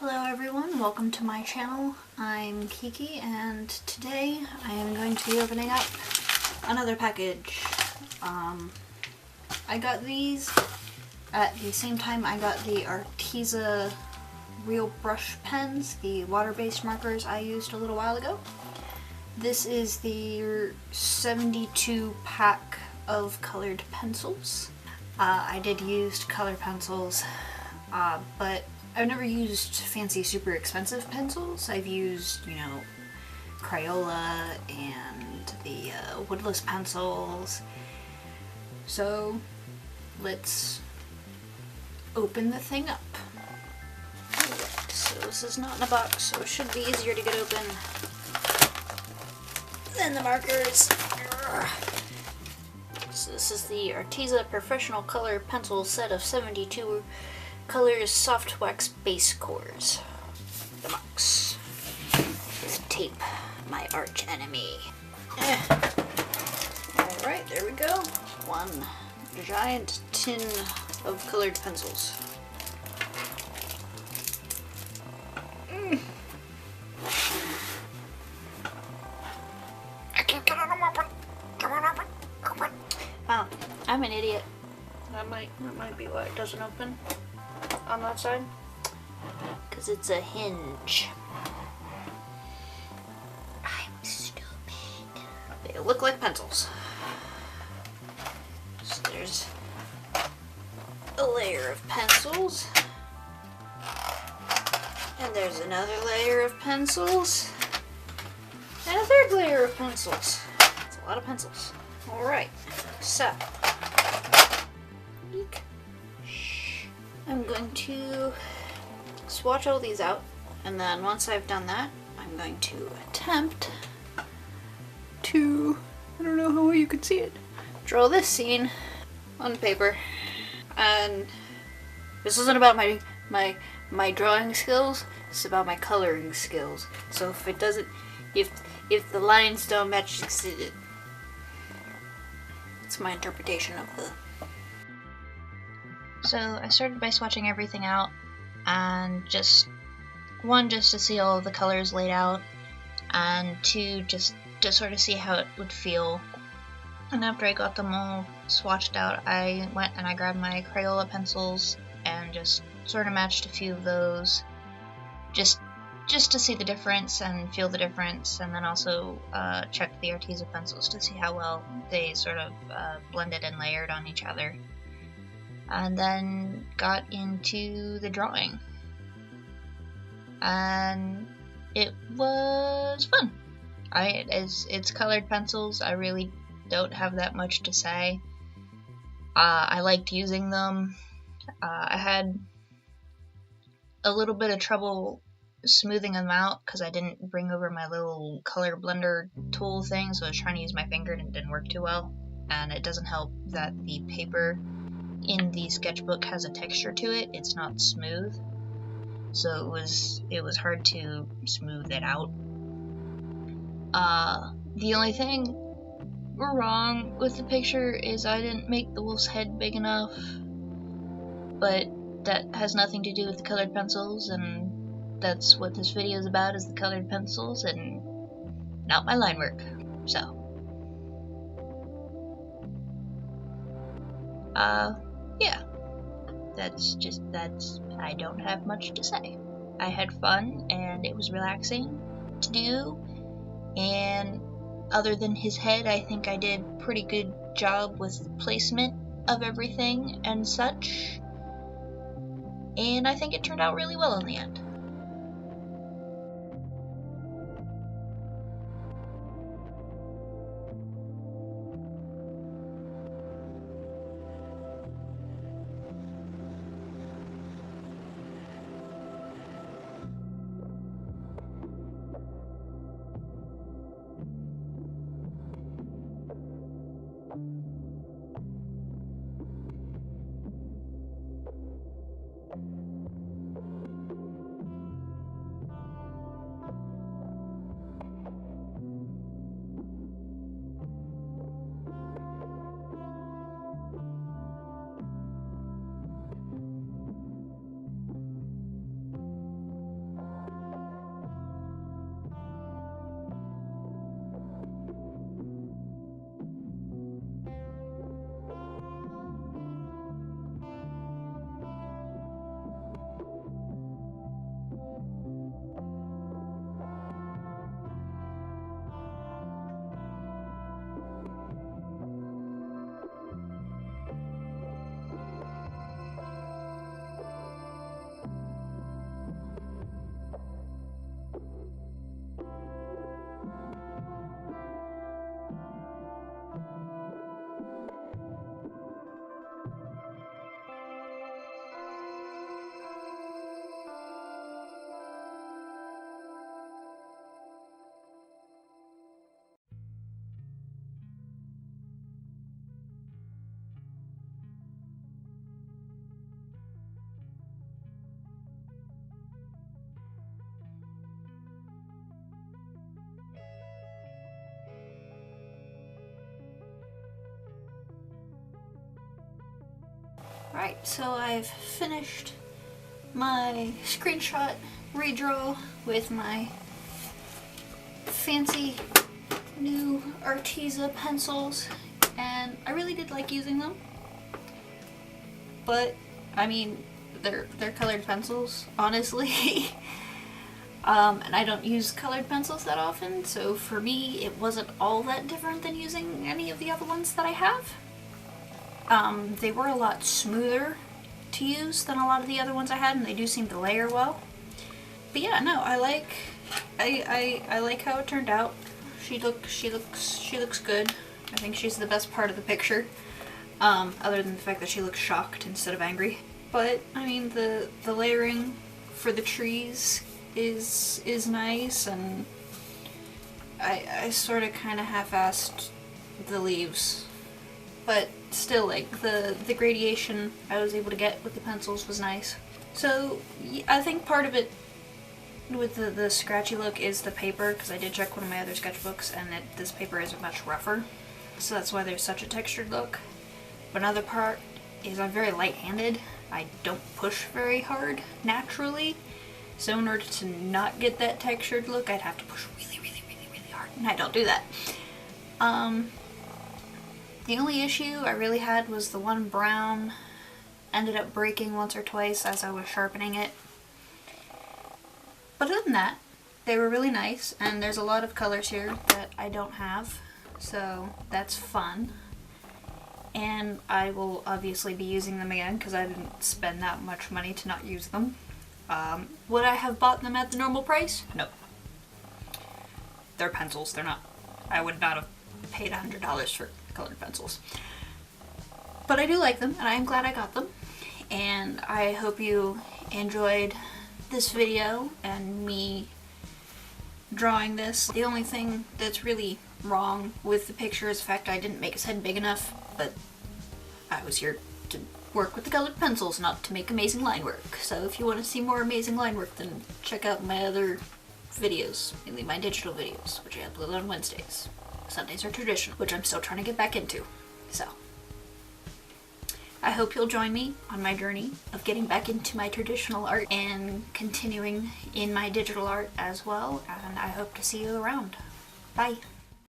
Hello everyone, welcome to my channel. I'm Kiki and today I am going to be opening up another package. I got these at the same time I got the Arteza real brush pens, the water-based markers I used a little while ago. This is the 72 pack of colored pencils. I did use color pencils, but I've never used fancy super expensive pencils. I've used, Crayola and the woodless pencils. So let's open the thing up. Alright, so this is not in a box, so it should be easier to get open than the markers. So this is the Arteza Professional Color Pencil set of 72 colors soft wax base cores. The box. With tape, my arch enemy. Alright, there we go. One giant tin of colored pencils. I can't get them open. Come on, open. Open. Oh, I'm an idiot. That might be why it doesn't open on that side, because it's a hinge. I'm stupid. They look like pencils. So there's a layer of pencils, and there's another layer of pencils, and a third layer of pencils. It's a lot of pencils. Alright, so I'm going to swatch all these out, and then once I've done that, I'm going to attempt to, I don't know how well you can see it, draw this scene on paper. And this isn't about my drawing skills, it's about my coloring skills. So if it doesn't, if the lines don't match, it's my interpretation of the. So I started by swatching everything out, and just to see all of the colors laid out, and two, just to sort of see how it would feel. And after I got them all swatched out, I went and I grabbed my Crayola pencils and just sort of matched a few of those, just to see the difference and feel the difference, and then also checked the Arteza pencils to see how well they sort of blended and layered on each other. And then got into the drawing, and it was fun. It's colored pencils. I really don't have that much to say. I liked using them. I had a little bit of trouble smoothing them out because I didn't bring over my little color blender tool thing, so I was trying to use my finger and it didn't work too well. And it doesn't help that the paper in the sketchbook has a texture to it. It's not smooth, so it was hard to smooth it out. The only thing wrong with the picture is I didn't make the wolf's head big enough, but that has nothing to do with the colored pencils, and that's what this video is about, is the colored pencils and not my line work. So yeah, I don't have much to say. I had fun and it was relaxing to do, and other than his head, I think I did pretty good job with placement of everything and such, and I think it turned out really well in the end. Alright, so I've finished my screenshot redraw with my fancy new Arteza pencils, and I really did like using them. But, I mean, they're colored pencils, honestly. And I don't use colored pencils that often, so for me it wasn't all that different than using any of the other ones that I have. They were a lot smoother to use than a lot of the other ones I had, and they do seem to layer well. But yeah, no, I like how it turned out. She looks good. I think she's the best part of the picture, other than the fact that she looks shocked instead of angry. But I mean, the layering for the trees is nice, and I sort of kind of half-assed the leaves, but still, like, the gradation I was able to get with the pencils was nice. So I think part of it with the scratchy look is the paper, because I did check one of my other sketchbooks and this paper is much rougher, so that's why there's such a textured look. But another part is I'm very light-handed. I don't push very hard naturally, so in order to not get that textured look, I'd have to push really, really, really, really hard, and I don't do that. The only issue I really had was the one brown ended up breaking once or twice as I was sharpening it. But other than that, they were really nice, and there's a lot of colors here that I don't have, so that's fun. And I will obviously be using them again because I didn't spend that much money to not use them. Would I have bought them at the normal price? No. They're pencils, they're not. I would not have paid $100 for colored pencils. But I do like them, and I am glad I got them. And I hope you enjoyed this video and me drawing this. The only thing that's really wrong with the picture is the fact I didn't make his head big enough, but I was here to work with the colored pencils, not to make amazing line work. So if you want to see more amazing line work, then check out my other videos, mainly my digital videos, which I upload on Wednesdays. Sundays are traditional, which I'm still trying to get back into. So I hope you'll join me on my journey of getting back into my traditional art and continuing in my digital art as well, and I hope to see you around. Bye!